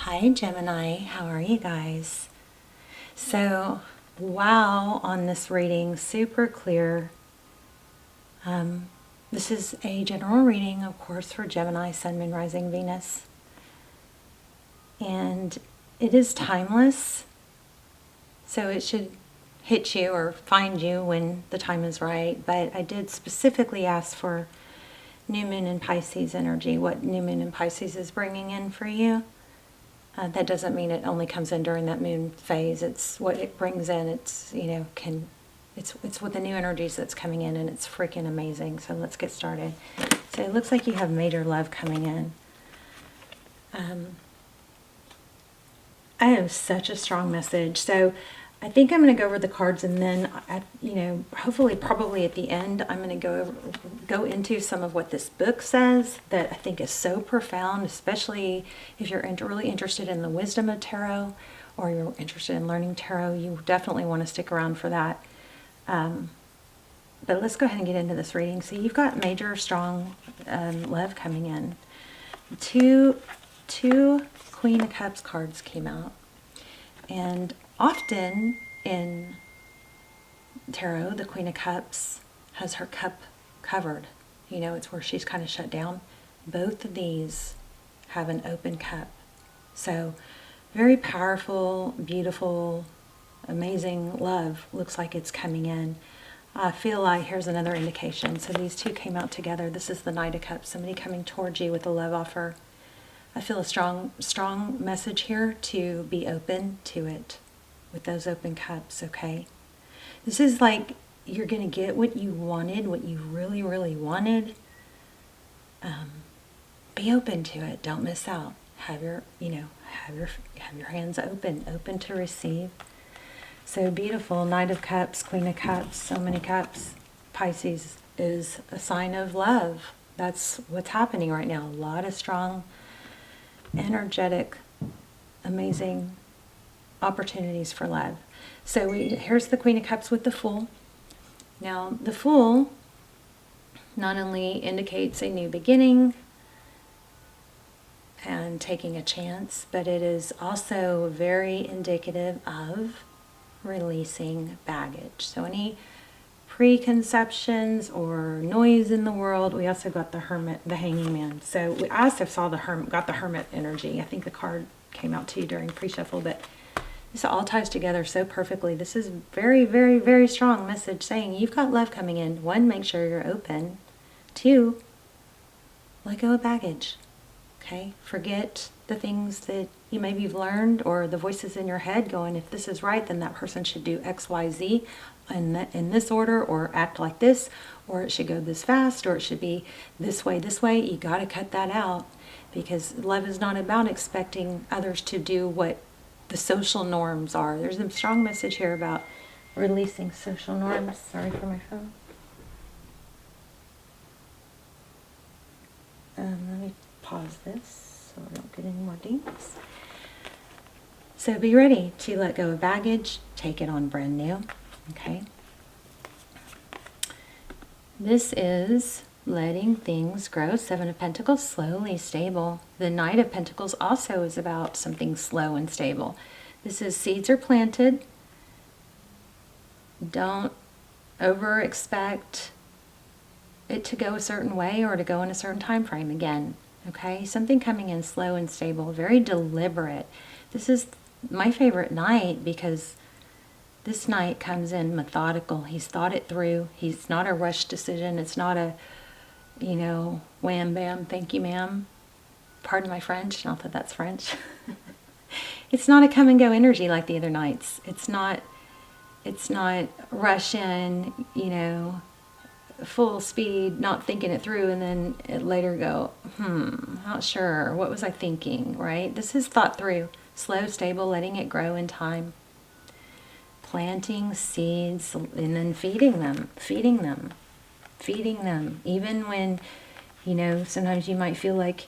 Hi Gemini, how are you guys? So, wow, on this reading, super clear. This is a general reading, of course, for Gemini, Sun, Moon, Rising, Venus. And it is timeless, so it should hit you or find you when the time is right. But I did specifically ask for New Moon and Pisces energy, what New Moon and Pisces is bringing in for you. That doesn't mean it only comes in during that moon phase. It's what it brings in. It's, it's with the new energies that's coming in, and it's freaking amazing. So let's get started. So it looks like you have major love coming in. I have such a strong message. So I think I'm going to go over the cards, and then, hopefully, probably at the end, I'm going to go into some of what this book says that I think is so profound, especially if you're really interested in the wisdom of tarot, or you're interested in learning tarot. You definitely want to stick around for that. But let's go ahead and get into this reading. So you've got major, strong love coming in. Two Queen of Cups cards came out, and often in tarot, the Queen of Cups has her cup covered. It's where she's kind of shut down. Both of these have an open cup. So very powerful, beautiful, amazing love looks like it's coming in. I feel like here's another indication. So these two came out together. This is the Knight of Cups, somebody coming towards you with a love offer. I feel a strong message here to be open to it with those open cups, okay? This is like you're going to get what you wanted, what you really, really wanted. Be open to it. Don't miss out. Have your hands open to receive. So beautiful. Knight of Cups, Queen of Cups, so many cups. Pisces is a sign of love. That's what's happening right now. A lot of strong, energetic, amazing opportunities for love. So here's the Queen of Cups with the Fool. Now, the Fool not only indicates a new beginning and taking a chance, but it is also very indicative of releasing baggage. So any preconceptions or noise in the world. We also got the Hermit, the Hanging Man. So I also saw got the Hermit energy. I think the card came out to you during pre-shuffle, but this all ties together so perfectly. This is very, very, very strong message saying you've got love coming in. 1, make sure you're open. 2, let go of baggage. Okay? Forget the things that you maybe you've learned, or the voices in your head going, if this is right, then that person should do X, Y, Z in this order, or act like this, or it should go this fast, or it should be this way. You got to cut that out, because love is not about expecting others to do what the social norms are. There's a strong message here about releasing social norms. Sorry for my phone. Let me pause this so I don't get any more dings. So be ready to let go of baggage, take it on brand new. Okay? This is letting things grow. 7 of Pentacles, slowly, stable. The Knight of Pentacles also is about something slow and stable. This is seeds are planted. Don't over expect it to go a certain way or to go in a certain time frame again. Okay? Something coming in slow and stable, very deliberate. This is my favorite night because this night comes in methodical. He's thought it through. He's not a rushed decision. It's not a, wham, bam, thank you, ma'am. Pardon my French. Not that that's French. It's not a come and go energy like the other nights. It's not rush in, full speed, not thinking it through, and then later go, not sure. What was I thinking, right? This is thought through. Slow, stable, letting it grow in time. Planting seeds and then feeding them. Even when, sometimes you might feel like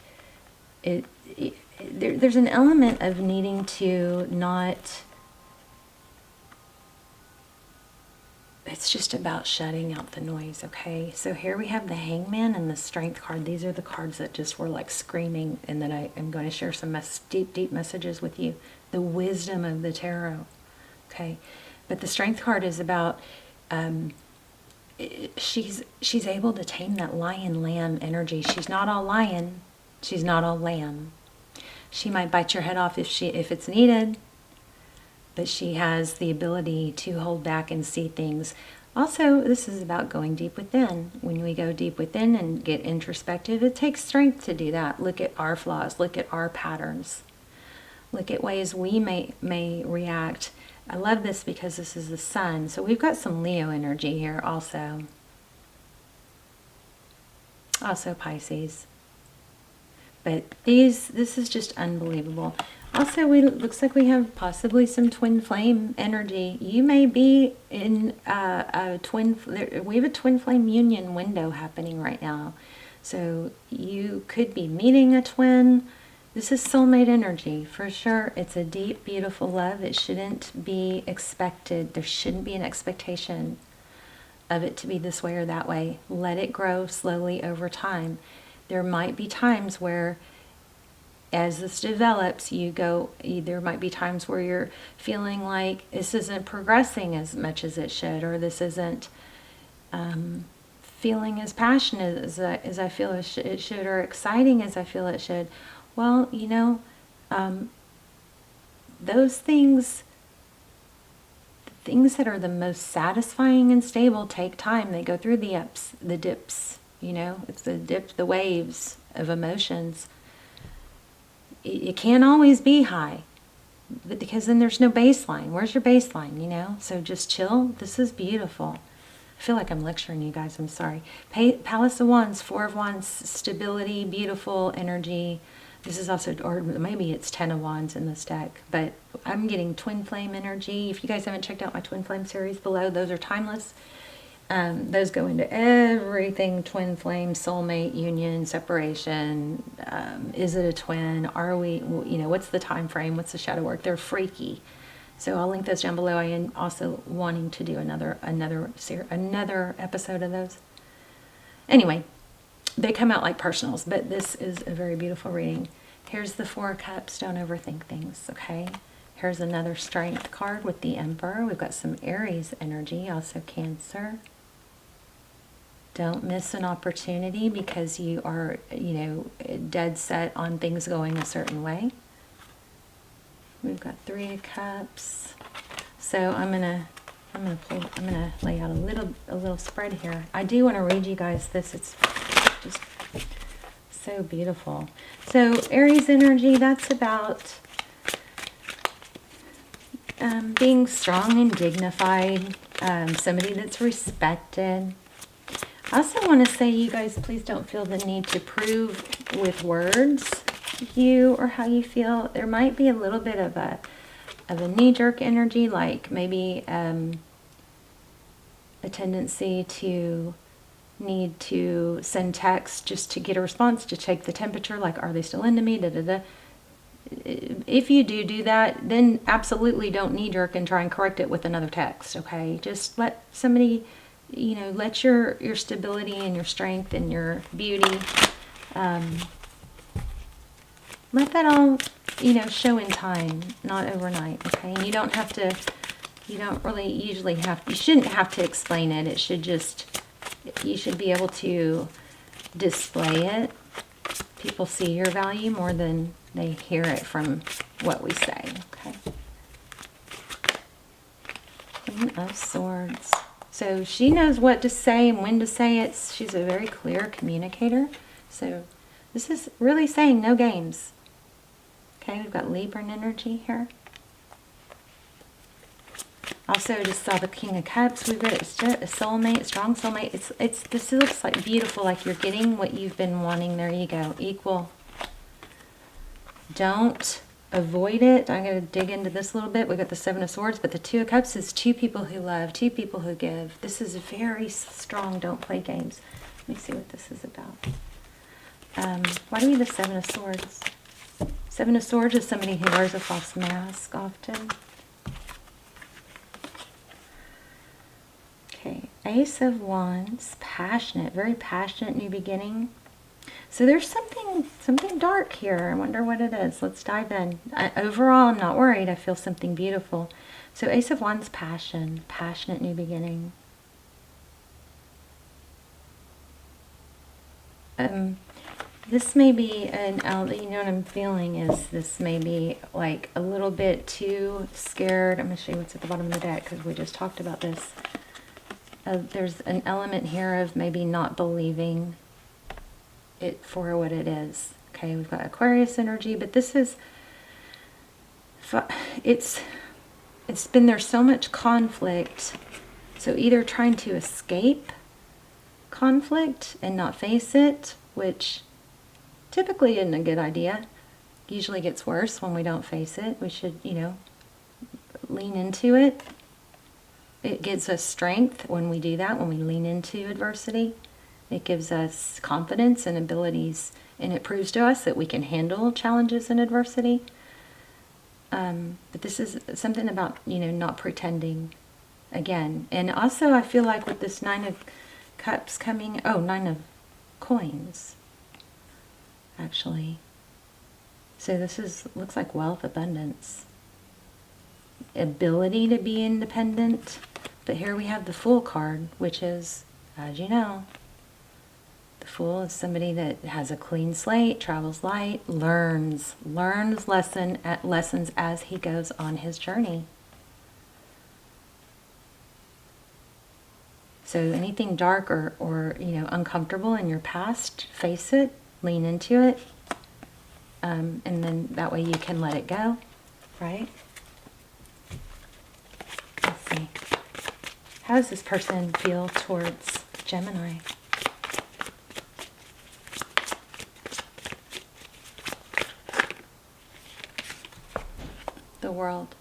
there's an element of needing to not it's just about shutting out the noise, okay? So here we have the Hangman and the Strength card. These are the cards that just were like screaming, and then I am going to share some deep messages with you. The wisdom of the tarot, okay? But the Strength card is about she's able to tame that lion-lamb energy. She's not all lion, she's not all lamb. She might bite your head off if it's needed, but she has the ability to hold back and see things. Also, this is about going deep within. When we go deep within and get introspective, it takes strength to do that. Look at our flaws, look at our patterns, look at ways we may react. I love this because this is the sun. So we've got some Leo energy here also. Also Pisces. But this is just unbelievable. Also, looks like we have possibly some twin flame energy. You may be in we have a twin flame union window happening right now. So you could be meeting a twin. This is soulmate energy for sure. It's a deep, beautiful love. It shouldn't be expected. There shouldn't be an expectation of it to be this way or that way. Let it grow slowly over time. There might be times where, as this develops, there might be times where you're feeling like this isn't progressing as much as it should, or this isn't feeling as passionate as I feel it should, or exciting as I feel it should. Well, those things, the things that are the most satisfying and stable take time. They go through the ups, the dips, it's the waves of emotions. It can't always be high, but because then there's no baseline. Where's your baseline, So just chill. This is beautiful. I feel like I'm lecturing you guys. I'm sorry. Palace of Wands, Four of Wands, stability, beautiful energy. This is also, or maybe it's 10 of Wands in this deck, but I'm getting twin flame energy. If you guys haven't checked out my twin flame series below, those are timeless. Those go into everything: twin flame, soulmate, union, separation. Is it a twin? Are we, what's the time frame? What's the shadow work? They're freaky. So I'll link those down below. I am also wanting to do another episode of those. Anyway, they come out like personals, but this is a very beautiful reading. Here's the Four of Cups. Don't overthink things, okay? Here's another Strength card with the Emperor. We've got some Aries energy, also Cancer. Don't miss an opportunity because you are, dead set on things going a certain way. We've got Three of Cups. So I'm gonna lay out a little spread here. I do want to read you guys this. It's just so beautiful. So Aries energy, that's about being strong and dignified, somebody that's respected. I also want to say, you guys, please don't feel the need to prove with words you or how you feel. There might be a little bit of a knee-jerk energy, like maybe a tendency to need to send text just to get a response, to check the temperature, like, are they still into me, da-da-da. If you do that, then absolutely don't knee-jerk and try and correct it with another text, okay? Just let somebody, let your stability and your strength and your beauty, let that all, show in time, not overnight, okay? And you don't really usually you shouldn't have to explain it. It should just, you should be able to display it. People see your value more than they hear it from what we say, okay? Queen of Swords. So she knows what to say and when to say it. She's a very clear communicator. So this is really saying no games. Okay, we've got Libra energy here. Also, just saw the King of Cups. We've got a soulmate, strong soulmate. This looks like beautiful, like you're getting what you've been wanting. There you go, equal. Don't avoid it. I'm going to dig into this a little bit. We've got the Seven of Swords, but the Two of Cups is two people who love, two people who give. This is very strong. Don't play games. Let me see what this is about. Why do we have the Seven of Swords? Seven of Swords is somebody who wears a false mask often. Okay, Ace of Wands, passionate, very passionate new beginning. So there's something dark here. I wonder what it is. Let's dive in. Overall, I'm not worried. I feel something beautiful. So Ace of Wands, passion, passionate new beginning. This may be you know what I'm feeling is this may be like a little bit too scared. I'm going to show you what's at the bottom of the deck because we just talked about this. There's an element here of maybe not believing it for what it is. Okay, we've got Aquarius energy, but this is, it's been, there's so much conflict. So either trying to escape conflict and not face it, which typically isn't a good idea. Usually gets worse when we don't face it. We should, you know, lean into it. It gives us strength when we do that, when we lean into adversity. It gives us confidence and abilities, and it proves to us that we can handle challenges and adversity. But this is something about, you know, not pretending again. And also I feel like with this 9 of Cups coming, 9 of Coins, actually. So this looks like wealth, abundance, ability to be independent. But here we have the Fool card, which is, as you know, the Fool is somebody that has a clean slate, travels light, learns lessons as he goes on his journey. So anything dark or you know, uncomfortable in your past, face it, lean into it, and then that way you can let it go, right? Let's see. How does this person feel towards Gemini? The World.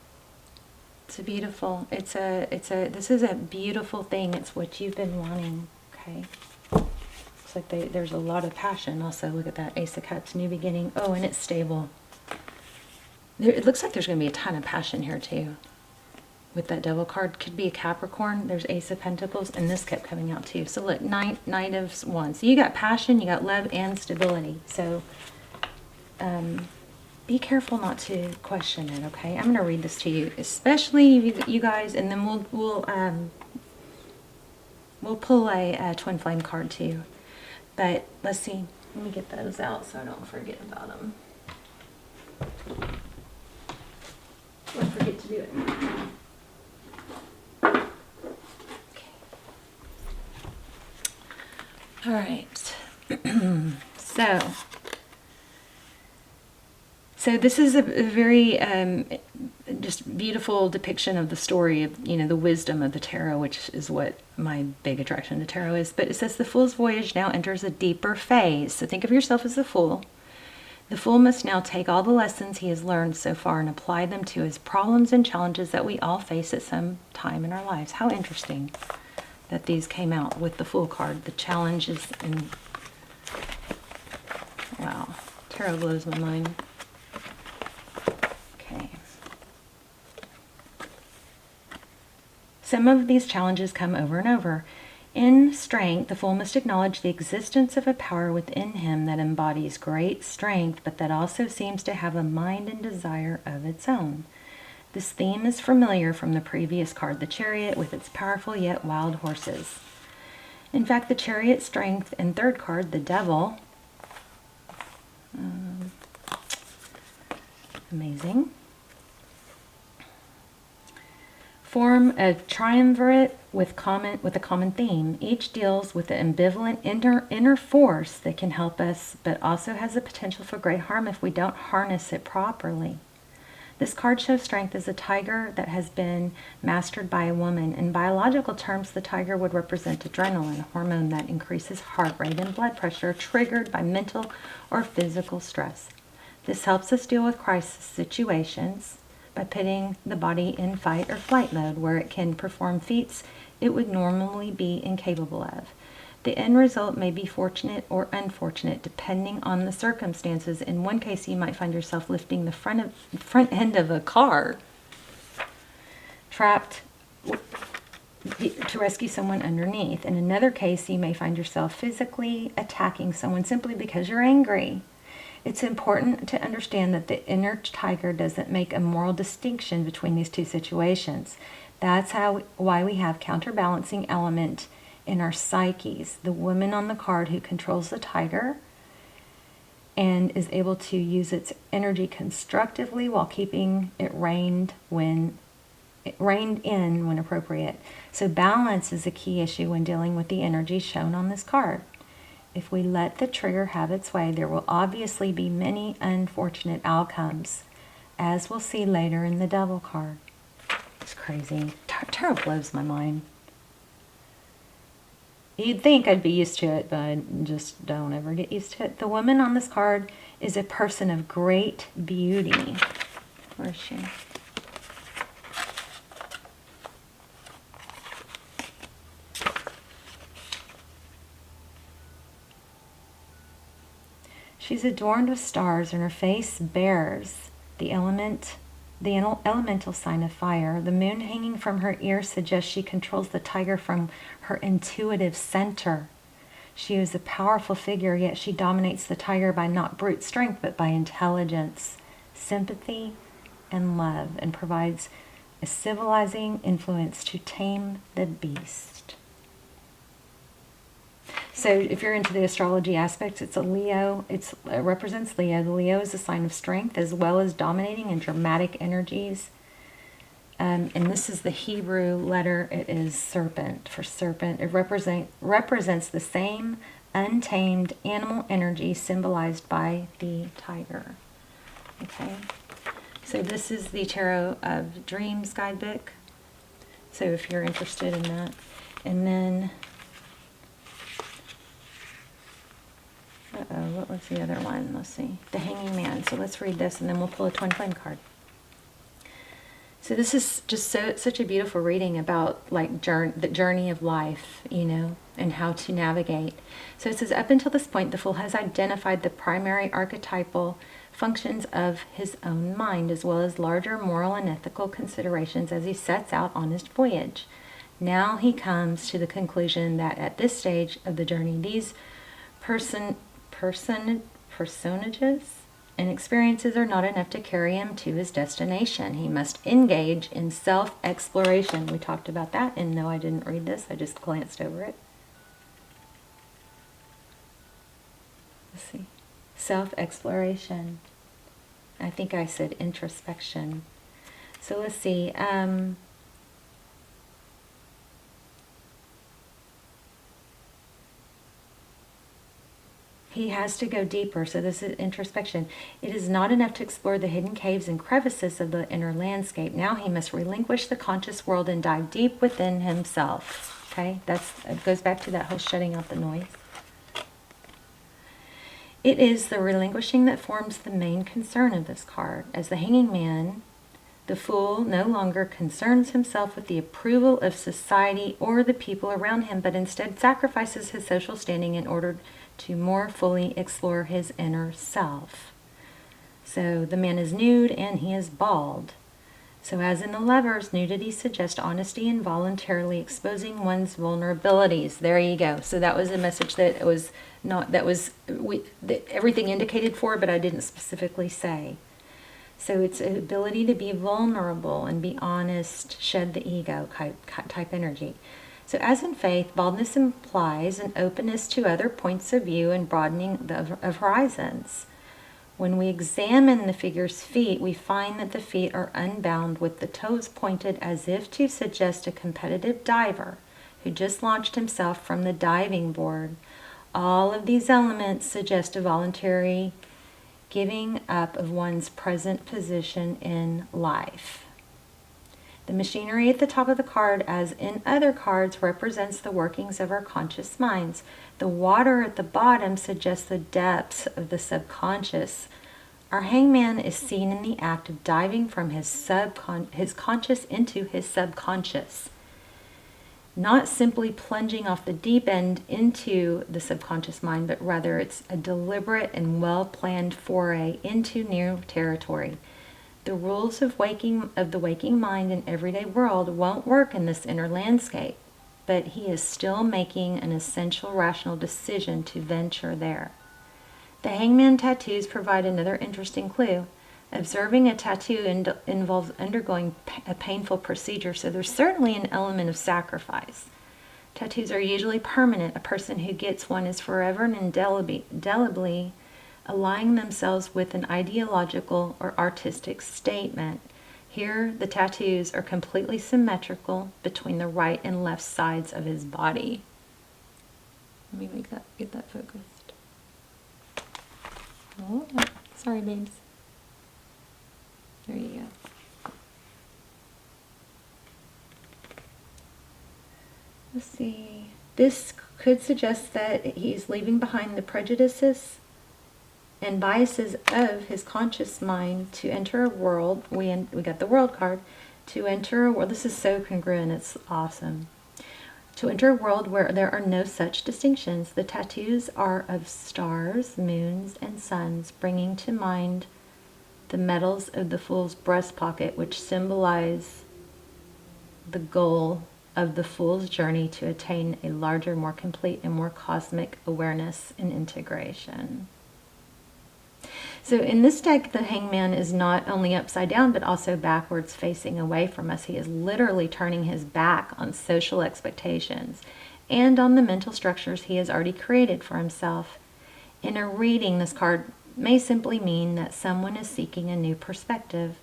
It's a beautiful, this is a beautiful thing. It's what you've been wanting, okay? Looks like there's a lot of passion also. Look at that, Ace of Cups, new beginning. Oh, and it's stable. It looks like there's going to be a ton of passion here too. With that Devil card, could be a Capricorn. There's Ace of Pentacles, and this kept coming out too. So look, Knight of Wands. So you got passion, you got love, and stability. So, be careful not to question it, okay? I'm going to read this to you, especially you guys, and then we'll pull a twin flame card too. But let's see. Let me get those out so I don't forget about them. Don't forget to do it. Okay. All right. So this is a very just beautiful depiction of the story of, you know, the wisdom of the tarot, which is what my big attraction to tarot is. But it says the Fool's voyage now enters a deeper phase. So think of yourself as the Fool. The Fool must now take all the lessons he has learned so far and apply them to his problems and challenges that we all face at some time in our lives. How interesting that these came out with the Fool card. The challenges and wow, tarot blows my mind. Some of these challenges come over and over. In strength, the Fool must acknowledge the existence of a power within him that embodies great strength, but that also seems to have a mind and desire of its own. This theme is familiar from the previous card, the Chariot, with its powerful yet wild horses. In fact, the Chariot strength and third card, the Devil, amazing, form a triumvirate with a common theme. Each deals with the ambivalent inner force that can help us, but also has the potential for great harm if we don't harness it properly. This card shows strength as a tiger that has been mastered by a woman. In biological terms, the tiger would represent adrenaline, a hormone that increases heart rate and blood pressure triggered by mental or physical stress. This helps us deal with crisis situations by putting the body in fight or flight mode where it can perform feats it would normally be incapable of. The end result may be fortunate or unfortunate depending on the circumstances. In one case, you might find yourself lifting the front end of a car, trapped to rescue someone underneath. In another case, you may find yourself physically attacking someone simply because you're angry. It's important to understand that the inner tiger doesn't make a moral distinction between these two situations. That's why we have counterbalancing element in our psyches. The woman on the card who controls the tiger and is able to use its energy constructively while keeping it reined in when appropriate. So balance is a key issue when dealing with the energy shown on this card. If we let the trigger have its way, there will obviously be many unfortunate outcomes, as we'll see later in the Devil card. It's crazy. Tarot blows my mind. You'd think I'd be used to it, but I just don't ever get used to it. The woman on this card is a person of great beauty. Where is she? She's adorned with stars, and her face bears the elemental sign of fire. The moon hanging from her ear suggests she controls the tiger from her intuitive center. She is a powerful figure, yet she dominates the tiger by not brute strength, but by intelligence, sympathy, and love, and provides a civilizing influence to tame the beast. So if you're into the astrology aspects, it's a Leo. It represents Leo. The Leo is a sign of strength as well as dominating and dramatic energies. And this is the Hebrew letter. It is serpent, for serpent. It represents the same untamed animal energy symbolized by the tiger. Okay. So this is the Tarot of Dreams guidebook. So if you're interested in that. And then... what was the other one? Let's see. The Hanging Man. So let's read this and then we'll pull a twin flame card. So this is just such a beautiful reading about like the journey of life, you know, and how to navigate. So it says, up until this point, the Fool has identified the primary archetypal functions of his own mind, as well as larger moral and ethical considerations as he sets out on his voyage. Now he comes to the conclusion that at this stage of the journey, these personages and experiences are not enough to carry him to his destination. He must engage in self-exploration. We talked about that, and no, I didn't read this. I just glanced over it. Let's see. Self-exploration. I think I said introspection. So let's see. He has to go deeper, so this is introspection. It is not enough to explore the hidden caves and crevices of the inner landscape. Now he must relinquish the conscious world and dive deep within himself. Okay, it goes back to that whole shutting out the noise. It is the relinquishing that forms the main concern of this card. As the Hanging Man, the Fool no longer concerns himself with the approval of society or the people around him, but instead sacrifices his social standing in order to more fully explore his inner self. So the man is nude and he is bald. So as in the Lovers, nudity suggests honesty and voluntarily exposing one's vulnerabilities. There you go. So that was a message that it was not, that everything indicated for, but I didn't specifically say. So it's an ability to be vulnerable and be honest, shed the ego type energy. So as in faith, baldness implies an openness to other points of view and broadening of horizons. When we examine the figure's feet, we find that the feet are unbound with the toes pointed as if to suggest a competitive diver who just launched himself from the diving board. All of these elements suggest a voluntary giving up of one's present position in life. The machinery at the top of the card, as in other cards, represents the workings of our conscious minds. The water at the bottom suggests the depths of the subconscious. Our hangman is seen in the act of diving from his conscious into his subconscious. Not simply plunging off the deep end into the subconscious mind, but rather it's a deliberate and well-planned foray into new territory. The rules of the waking mind in everyday world won't work in this inner landscape. but he is still making an essential rational decision to venture there. The hangman tattoos provide another interesting clue. Observing a tattoo involves undergoing a painful procedure, so there's certainly an element of sacrifice. Tattoos are usually permanent. A person who gets one is forever and indelibly aligning themselves with an ideological or artistic statement. Here, the tattoos are completely symmetrical between the right and left sides of his body. Let me get that focused. Oh, sorry, babes. There you go. Let's see. This could suggest that he's leaving behind the prejudices and biases of his conscious mind to enter a world. We got the World card. To enter a world. This is so congruent. It's awesome. To enter a world where there are no such distinctions. The tattoos are of stars, moons, and suns, bringing to mind the metals of the Fool's breast pocket, which symbolize the goal of the Fool's journey to attain a larger, more complete, and more cosmic awareness and integration. So in this deck, the hangman is not only upside down, but also backwards, facing away from us. He is literally turning his back on social expectations and on the mental structures he has already created for himself. In a reading, this card may simply mean that someone is seeking a new perspective.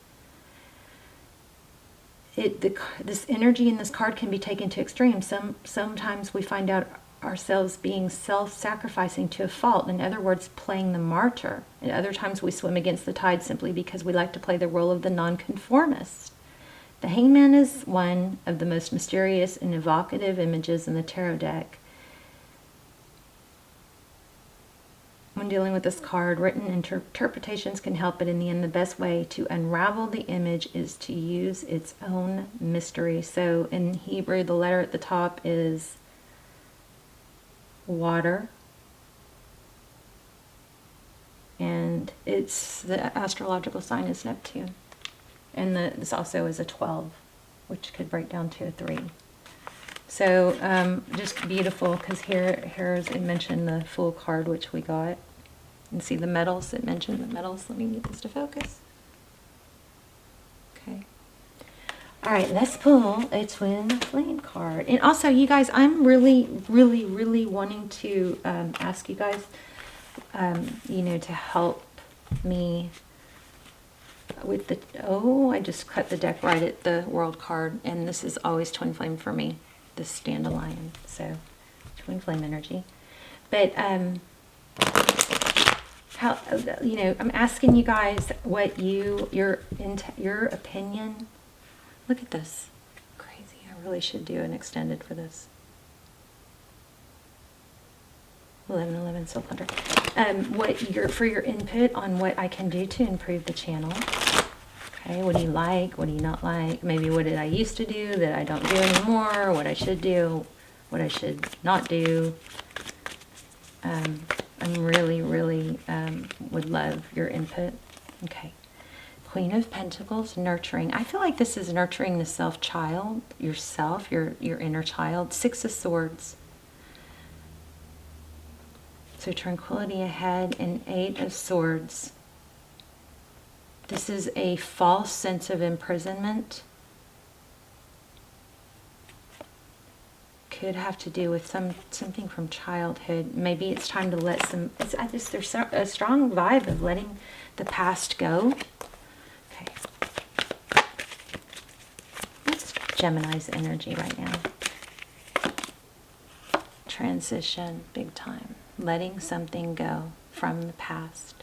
This energy in this card can be taken to extremes. Sometimes we find out ourselves being self-sacrificing to a fault, in other words, playing the martyr. And other times we swim against the tide simply because we like to play the role of the nonconformist. The hangman is one of the most mysterious and evocative images in the tarot deck. When dealing with this card, written interpretations can help, but in the end, the best way to unravel the image is to use its own mystery. So in Hebrew, the letter at the top is water, and the astrological sign is Neptune, and this also is a 12, which could break down to a 3. So just beautiful, because here's it mentioned the Fool card, which we got, and see the metals. It mentioned the metals. Let me get this to focus. Okay. All right, let's pull a twin flame card. And also, you guys, I'm really, really, really wanting to ask you guys, to help me with the, I just cut the deck right at the World card, and this is always twin flame for me, this dandelion, so twin flame energy. But, how, I'm asking you guys what your opinion. Look at this. Crazy. I really should do an extended for this. 1111 Soul Hunter. For your input on what I can do to improve the channel. Okay, what do you like? What do you not like? Maybe what did I used to do that I don't do anymore? What I should do? What I should not do? I'm really, really would love your input. Okay. Queen of Pentacles, nurturing. I feel like this is nurturing the self-child, yourself, your inner child. 6 of Swords. So tranquility ahead, and 8 of Swords. This is a false sense of imprisonment. Could have to do with something from childhood. Maybe it's time to let there's a strong vibe of letting the past go. Okay. What's Gemini's energy right now? Transition, big time. Letting something go from the past.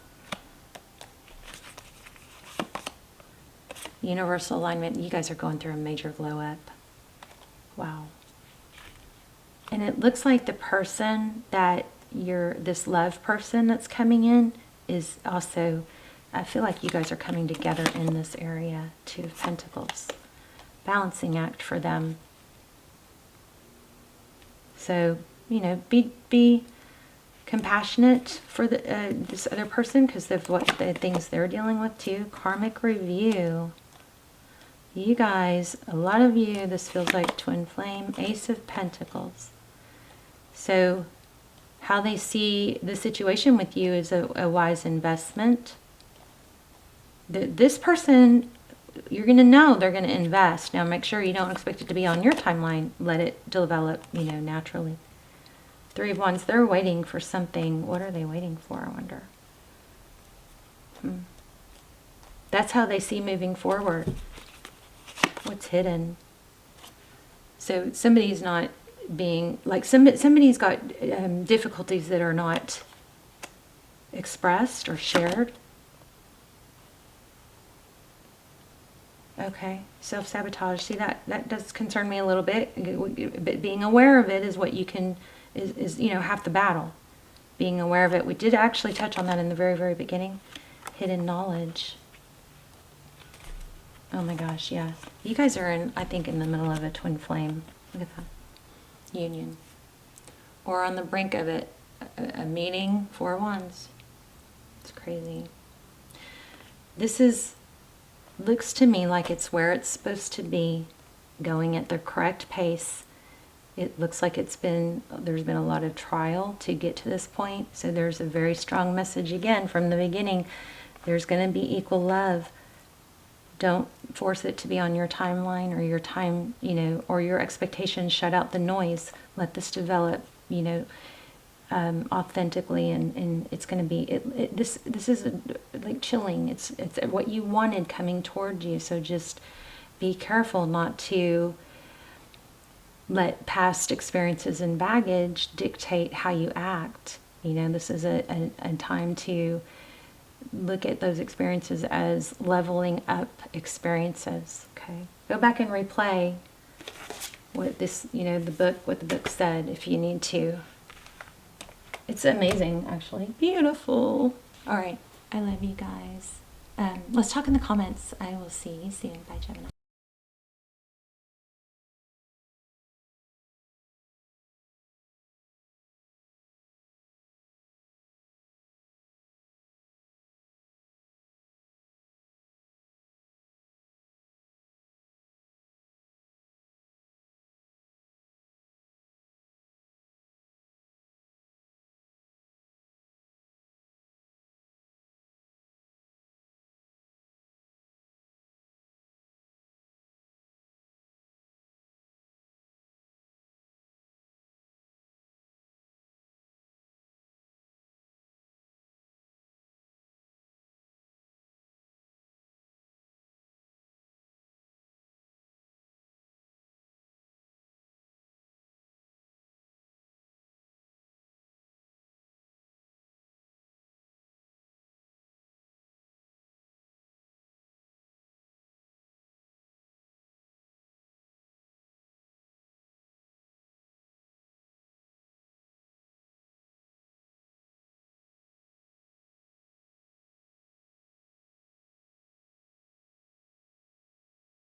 Universal alignment. You guys are going through a major glow up. Wow. And it looks like the person that this love person that's coming in is also, I feel like you guys are coming together in this area. 2 of Pentacles. Balancing act for them. So, be compassionate for this other person because of what the things they're dealing with too. Karmic review. You guys, a lot of you, this feels like twin flame, Ace of Pentacles. So how they see the situation with you is a wise investment. This person, you're going to know they're going to invest. Now make sure you don't expect it to be on your timeline. Let it develop, you know, naturally. Three of Wands, they're waiting for something. What are they waiting for, I wonder? That's how they see moving forward. What's hidden? So somebody's not being, like somebody's got difficulties that are not expressed or shared. Okay, self-sabotage. See, that does concern me a little bit. But being aware of it is what you can, is you know, half the battle. Being aware of it. We did actually touch on that in the very, very beginning. Hidden knowledge. Oh my gosh, yeah. You guys are in, I think, in the middle of a twin flame. Look at that. Union. Or on the brink of it. A meeting, 4 Wands. It's crazy. This is, looks to me like it's where it's supposed to be, going at the correct pace. It looks like there's been a lot of trial to get to this point. So there's a very strong message again from the beginning. There's going to be equal love. Don't force it to be on your timeline or your time, you know, or your expectations. Shut out the noise. Let this develop, you know, authentically, and it's going to be, this is like chilling. It's what you wanted coming toward you. So just be careful not to let past experiences and baggage dictate how you act. You know, this is a time to look at those experiences as leveling up experiences. Okay, go back and replay what this, you know, what the book said if you need to. It's amazing, actually. Beautiful. All right, I love you guys. Let's talk in the comments. I will see you soon. Bye, Gemini.